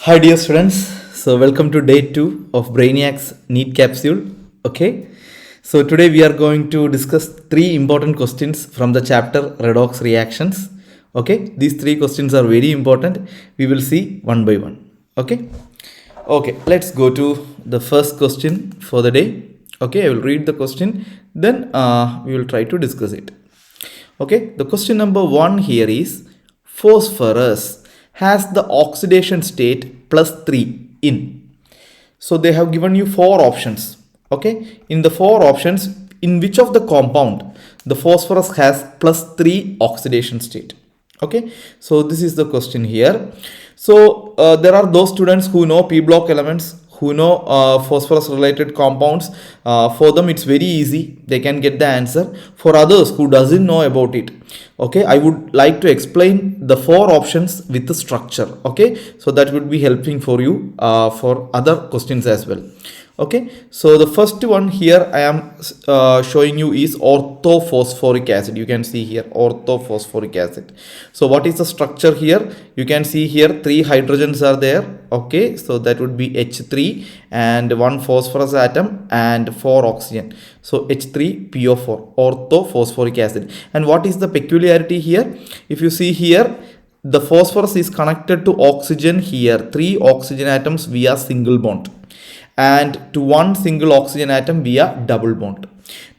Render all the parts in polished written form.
Hi dear students, so welcome to day 2 of Brainiacs Neet Capsule. Okay, so today we are going to discuss 3 important questions from the chapter Redox reactions. Okay, these 3 questions are very important. We will see one by one. Okay, let's go to the first question for the day. Okay, I will read the question, then we will try to discuss it. Okay, the question number 1 here is phosphorus has the oxidation state +3 in. So they have given you 4 options. Okay, in the 4 options, in which of the compound the phosphorus has +3 oxidation state? Okay, so this is the question here. So there are those students who know p block elements, who know phosphorus related compounds. For them it's very easy, they can get the answer. For others who doesn't know about it, okay, I would like to explain the 4 options with the structure. Okay, so that would be helping for you for other questions as well. Okay, so the first one here I am showing you is orthophosphoric acid. You can see here orthophosphoric acid. So what is the structure here? You can see here 3 hydrogens are there. Okay, so that would be H3 and 1 phosphorus atom and 4 oxygen. So H3PO4, orthophosphoric acid. And what is the peculiarity here? If you see here, the phosphorus is connected to oxygen here, 3 oxygen atoms via single bond, and to 1 single oxygen atom via double bond.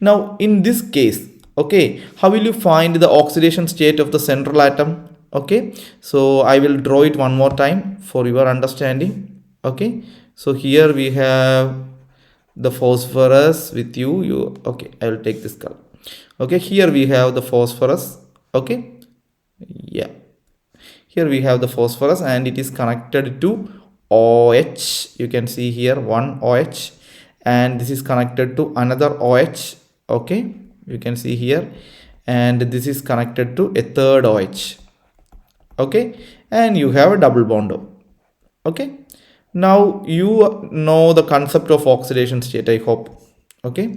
Now in this case, okay, how will you find the oxidation state of the central atom? Okay, so I will draw it one more time for your understanding. Okay, so here we have the phosphorus with you. Okay, I will take this color. Okay, here we have the phosphorus. Okay, yeah, here we have the phosphorus and it is connected to OH. You can see here one OH, and this is connected to another OH. Okay, you can see here, and this is connected to a third OH. Okay, and you have a double bond. Okay, now you know the concept of oxidation state, I hope. Okay,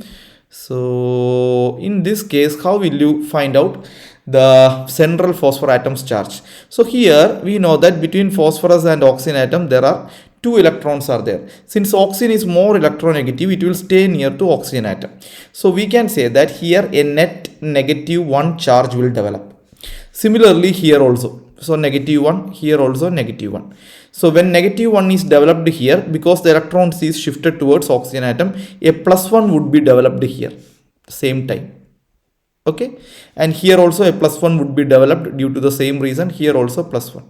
so in this case, how will you find out the central phosphor atom's charge? So here we know that between phosphorus and oxygen atom there are 2 electrons are there. Since oxygen is more electronegative, it will stay near to oxygen atom. So we can say that here a net -1 charge will develop. Similarly here also, so -1, here also -1. So when -1 is developed here, because the electrons is shifted towards oxygen atom, a +1 would be developed here same time. Okay, and here also a +1 would be developed due to the same reason. Here also +1,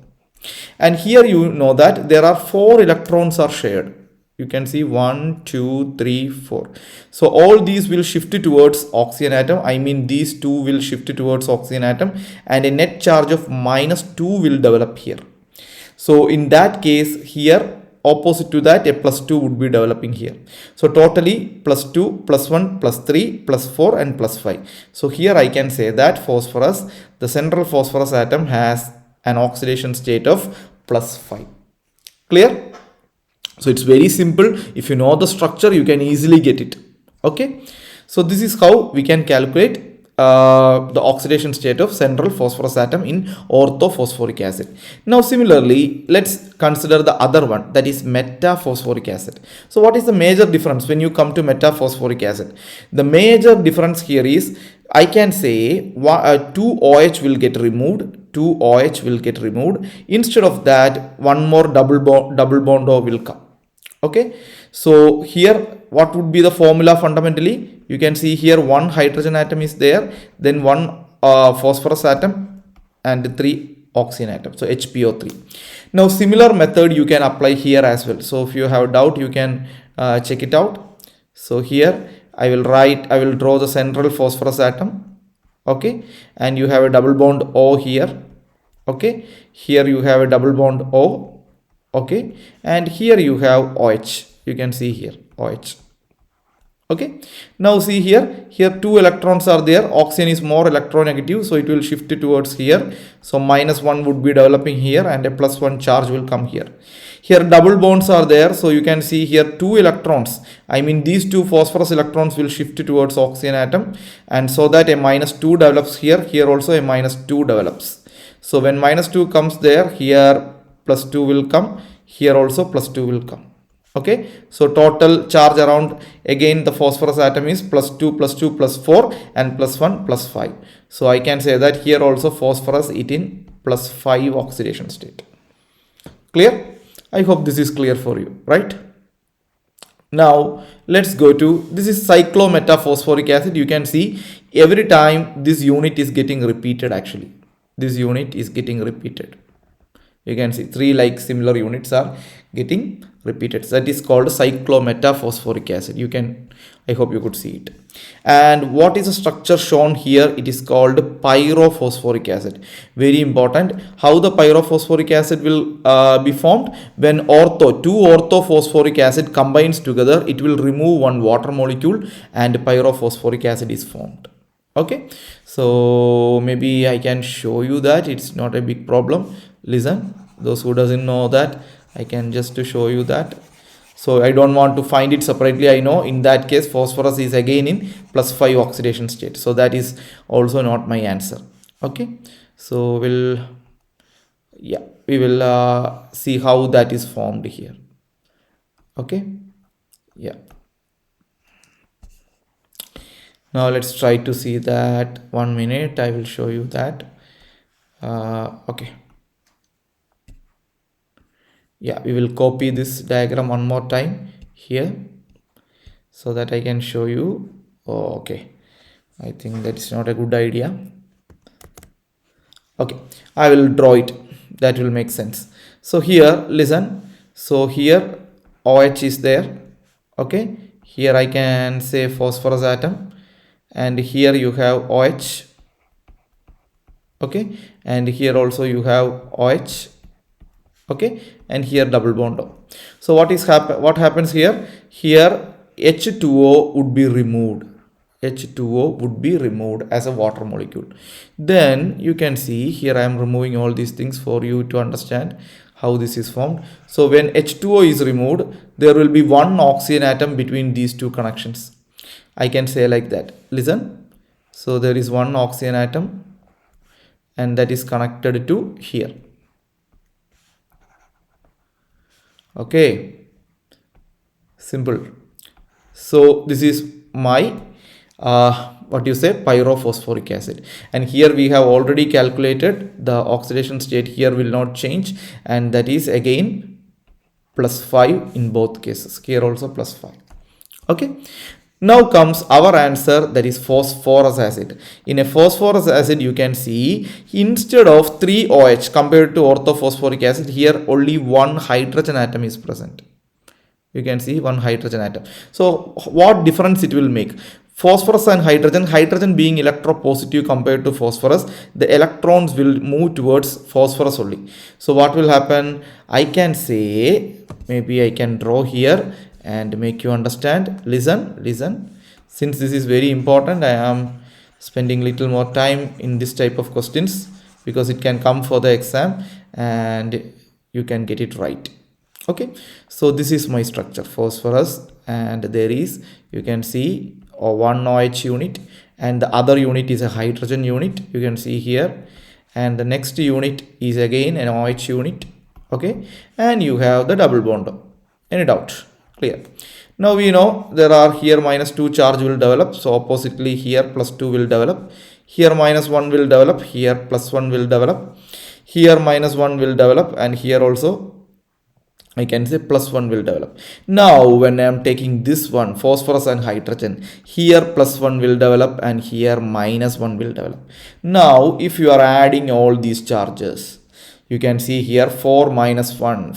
and here you know that there are 4 electrons are shared. You can see 1, 2, 3, 4. So all these will shift towards oxygen atom. I mean these 2 will shift towards oxygen atom, and a net charge of -2 will develop here. So in that case here, opposite to that, a +2 would be developing here. So totally +2, +1, +3, +4 and +5. So here I can say that phosphorus, the central phosphorus atom has an oxidation state of +5. Clear? So it's very simple. If you know the structure, you can easily get it. Okay, so this is how we can calculate the oxidation state of central phosphorus atom in orthophosphoric acid. Now similarly, let's consider the other one, that is metaphosphoric acid. So what is the major difference when you come to metaphosphoric acid? The major difference here is, I can say 2 OH will get removed. 2 OH will get removed. Instead of that, one more double bond O will come. Okay, so here what would be the formula fundamentally? You can see here 1 hydrogen atom is there, then 1 phosphorus atom and 3 oxygen atom, so HPO3. Now similar method you can apply here as well. So if you have doubt, you can check it out. So here I will draw the central phosphorus atom. Okay, and you have a double bond O here. Okay, here you have a double bond O. Okay, and here you have OH. You can see here OH. Okay, now see here 2 electrons are there. Oxygen is more electronegative, so it will shift towards here. So -1 would be developing here, and a +1 charge will come here. Here double bonds are there, so you can see here 2 electrons. I mean these 2 phosphorus electrons will shift towards oxygen atom, and so that a -2 develops here. Here also a -2 develops. So when -2 comes there, here +2 will come. here also plus 2 will come. Okay, so total charge around, again the phosphorus atom is plus 2 plus 2 plus 4 and plus 1 plus 5. So I can say that here also phosphorus is in plus 5 oxidation state. Clear? I hope this is clear for you, right? Now let's go to, this is cyclometaphosphoric acid. You can see every time this unit is getting repeated actually. This unit is getting repeated. You can see 3 like similar units are getting repeated. That is called cyclometaphosphoric acid. You can, I hope you could see it. And what is the structure shown here? It is called pyrophosphoric acid. Very important. How the pyrophosphoric acid will be formed? When two orthophosphoric acid combines together, it will remove one water molecule and pyrophosphoric acid is formed. Okay, so maybe I can show you that. It's not a big problem. Listen, those who doesn't know that, I can just show you that. So I don't want to find it separately. I know in that case phosphorus is again in plus 5 oxidation state, so that is also not my answer. Okay, so we will see how that is formed here. Okay, yeah. Now let's try to see that. 1 minute, I will show you that. Okay. Yeah, we will copy this diagram one more time here so that I can show you. Oh, okay, I think that's not a good idea. Okay, I will draw it, that will make sense. So here, listen, so here OH is there. Okay, here I can say phosphorus atom, and here you have OH. Okay, and here also you have OH. Okay, and here double bond O. So what happens here? Here H2O would be removed. H2O would be removed as a water molecule. Then you can see here I am removing all these things for you to understand how this is formed. So when H2O is removed, there will be one oxygen atom between these two connections. I can say like that. Listen. So there is one oxygen atom and that is connected to here. Okay, simple. So this is my what you say, pyrophosphoric acid, and here we have already calculated the oxidation state. Here will not change, and that is again plus 5 in both cases. Here also plus 5. Okay, now comes our answer, that is phosphorus acid. In a phosphorus acid, you can see instead of 3 OH compared to orthophosphoric acid, here only one hydrogen atom is present. You can see one hydrogen atom. So what difference it will make? Phosphorus and hydrogen being electropositive compared to phosphorus, the electrons will move towards phosphorus only. So what will happen? I can say, maybe I can draw here and make you understand. Listen, since this is very important, I am spending little more time in this type of questions because it can come for the exam and you can get it right. Okay, so this is my structure, phosphorus, and there is, you can see, one OH unit, and the other unit is a hydrogen unit, you can see here, and the next unit is again an OH unit. Okay, and you have the double bond. Any doubt? Clear? Now we know there are here minus 2 charge will develop, so oppositely here plus 2 will develop, here minus 1 will develop, here plus 1 will develop, here minus 1 will develop, and here also I can say plus 1 will develop. Now when I am taking this one, phosphorus and hydrogen, here plus 1 will develop and here minus 1 will develop. Now if you are adding all these charges, you can see here 4 minus 1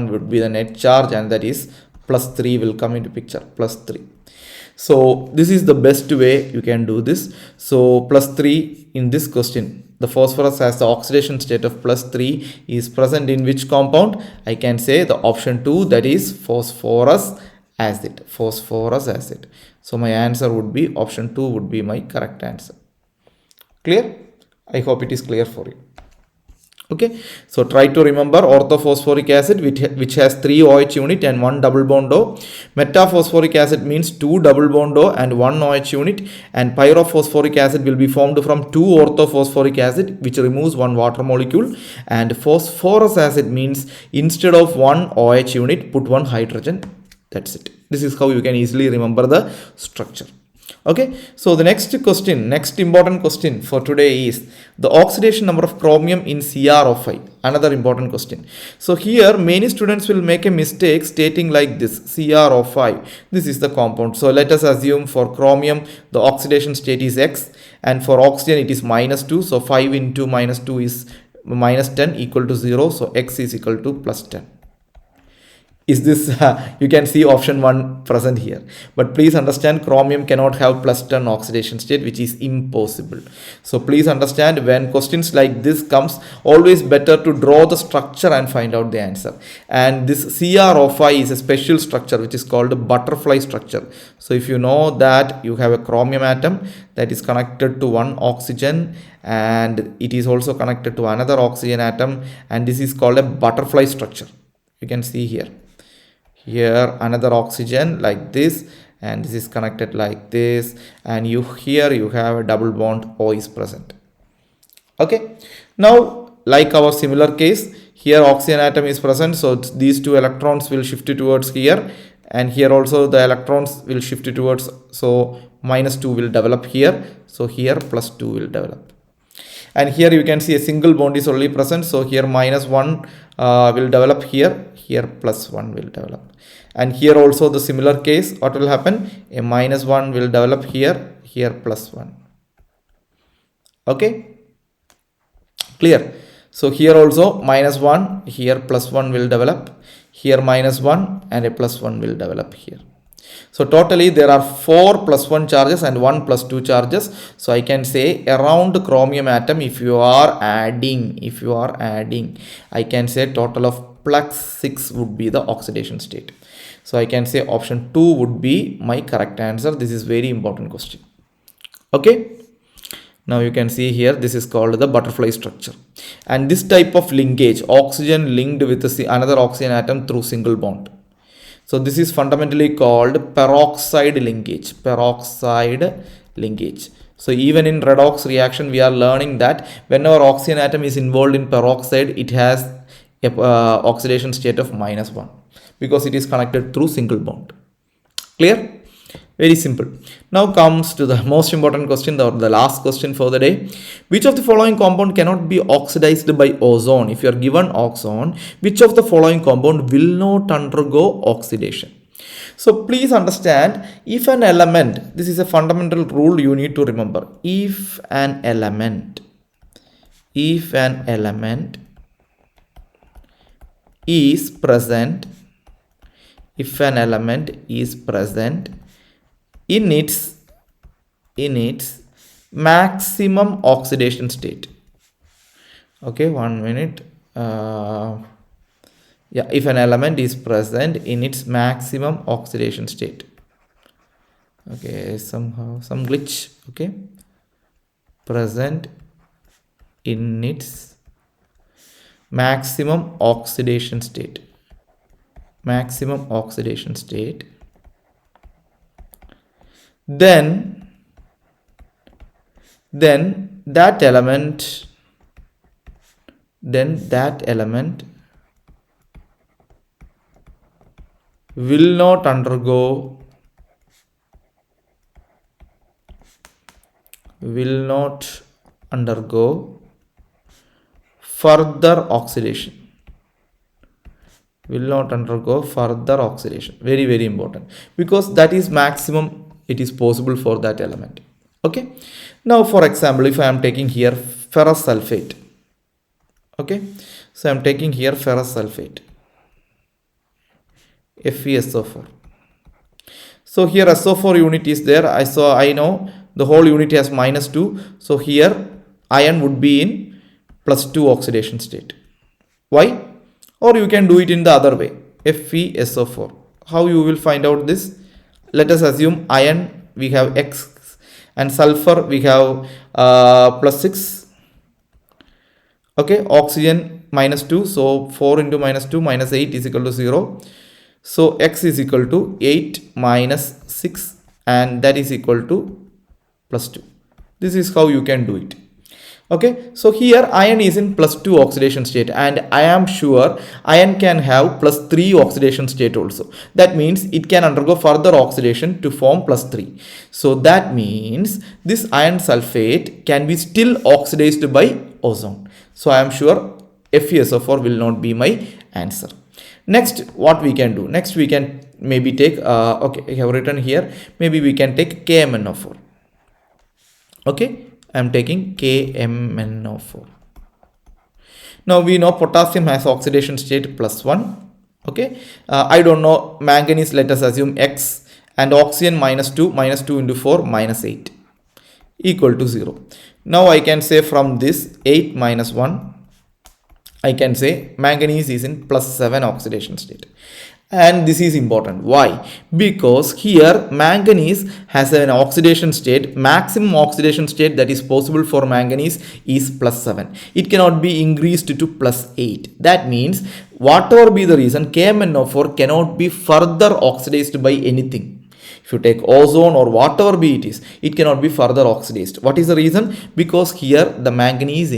would be the net charge, and that is plus 3 will come into picture, plus 3. So this is the best way you can do this. So plus 3 in this question, the phosphorus has the oxidation state of plus 3 is present in which compound? I can say the option 2, that is phosphorus acid. So my answer would be option 2 would be my correct answer. Clear? I hope it is clear for you. Okay, so try to remember orthophosphoric acid which has 3 OH unit and 1 double bond O. Metaphosphoric acid means 2 double bond O and 1 OH unit, and pyrophosphoric acid will be formed from 2 orthophosphoric acid which removes 1 water molecule, and phosphorus acid means instead of 1 OH unit put 1 hydrogen. That's it. This is how you can easily remember the structure. Okay, so the next important question for today is the oxidation number of chromium in CrO5. Another important question. So here many students will make a mistake stating like this: CrO5. This is the compound. So let us assume for chromium the oxidation state is X, and for oxygen it is -2. So 5 into -2 is -10 equal to 0. So X is equal to +10. Is this you can see option 1 present here, but please understand chromium cannot have +10 oxidation state, which is impossible. So please understand, when questions like this comes, always better to draw the structure and find out the answer. And this CrO5 is a special structure which is called a butterfly structure. So if you know that you have a chromium atom that is connected to one oxygen, and it is also connected to another oxygen atom, and this is called a butterfly structure. You can see here another oxygen like this, and this is connected like this, and here you have a double bond O is present. Okay, now like our similar case, here oxygen atom is present, so these 2 electrons will shift towards here, and here also the electrons will shift towards, so -2 will develop here, so here +2 will develop. And here you can see a single bond is only present, so here -1 will develop here +1 will develop. And here also the similar case, what will happen? A -1 will develop here +1. Okay, clear? So here also -1, here +1 will develop, here -1 and a +1 will develop here. So totally there are 4 +1 charges and 1 +2 charges. So I can say around chromium atom, if you are adding, I can say total of +6 would be the oxidation state. So I can say option 2 would be my correct answer. This is very important question. Okay, now you can see here, this is called the butterfly structure, and this type of linkage, oxygen linked with another oxygen atom through single bond. So this is fundamentally called peroxide linkage. So even in redox reaction, we are learning that whenever oxygen atom is involved in peroxide, it has a oxidation state of -1 because it is connected through single bond. Clear? Very simple. Now comes to the most important question, or the last question for the day. Which of the following compound cannot be oxidized by ozone? If you are given ozone, which of the following compound will not undergo oxidation? So please understand, if an element, this is a fundamental rule you need to remember. If an element is present in its maximum oxidation state. Okay, 1 minute. If an element is present in its maximum oxidation state. Okay, somehow some glitch. Okay, present in its maximum oxidation state. Then that element will not undergo further oxidation. Very, very important, because that is maximum it is possible for that element. Okay, now for example, if I am taking here ferrous sulfate. Okay, so I am taking here ferrous sulfate, FeSO4. So here SO4 unit is there. I know the whole unit has -2, so here ion would be in +2 oxidation state. Why? Or you can do it in the other way, FeSO4. How you will find out this? Let us assume iron we have X and sulfur we have +6. Okay, oxygen minus 2, so 4 into minus 2 minus 8 is equal to 0. So x is equal to 8 minus 6, and that is equal to plus 2. This is how you can do it. Okay, so here iron is in plus 2 oxidation state, and I am sure iron can have plus 3 oxidation state also. That means it can undergo further oxidation to form plus 3. So that means this iron sulfate can be still oxidized by ozone. So I am sure FeSO4 will not be my answer. Next, what we can do? Next, we can maybe take, okay, I have written here, maybe we can take KMnO4. Okay, I am taking KMnO4. Now we know potassium has oxidation state plus 1. Okay, I don't know manganese, let us assume X, and oxygen minus 2 into 4 minus 8 equal to 0. Now I can say from this 8 minus 1, I can say manganese is in plus 7 oxidation state. And this is important. Why? Because here manganese has an oxidation state, maximum oxidation state that is possible for manganese is plus 7. It cannot be increased to plus 8. That means whatever be the reason, KMnO4 cannot be further oxidized by anything. If you take ozone or whatever be it cannot be further oxidized. What is the reason? Because here the manganese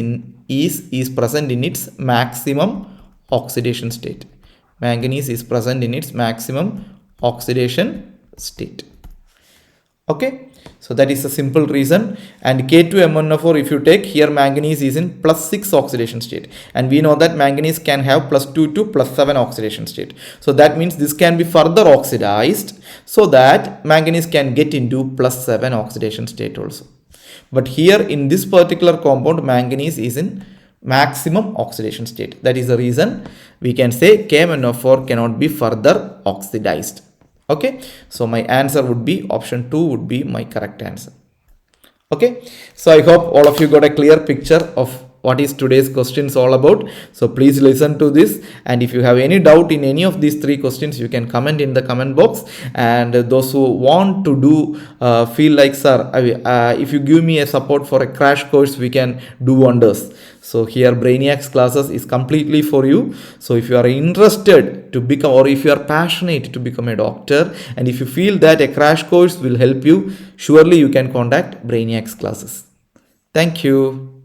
is present in its maximum oxidation state. Manganese is present in its maximum oxidation state. Okay, so that is a simple reason. And K2MnO4, if you take here, manganese is in plus 6 oxidation state, and we know that manganese can have plus 2 to plus 7 oxidation state. So that means this can be further oxidized so that manganese can get into plus 7 oxidation state also. But here in this particular compound, manganese is in maximum oxidation state. That is the reason we can say KMnO4 cannot be further oxidized. Okay, so my answer would be option 2 would be my correct answer. Okay, so I hope all of you got a clear picture of what is today's questions all about. So please listen to this, and if you have any doubt in any of these 3 questions, you can comment in the comment box. And those who want to do feel like, sir, if you give me a support for a crash course, we can do wonders. So here Brainiacs Classes is completely for you. So if you are interested to become, or if you are passionate to become a doctor, and if you feel that a crash course will help you, surely you can contact Brainiacs Classes. Thank you.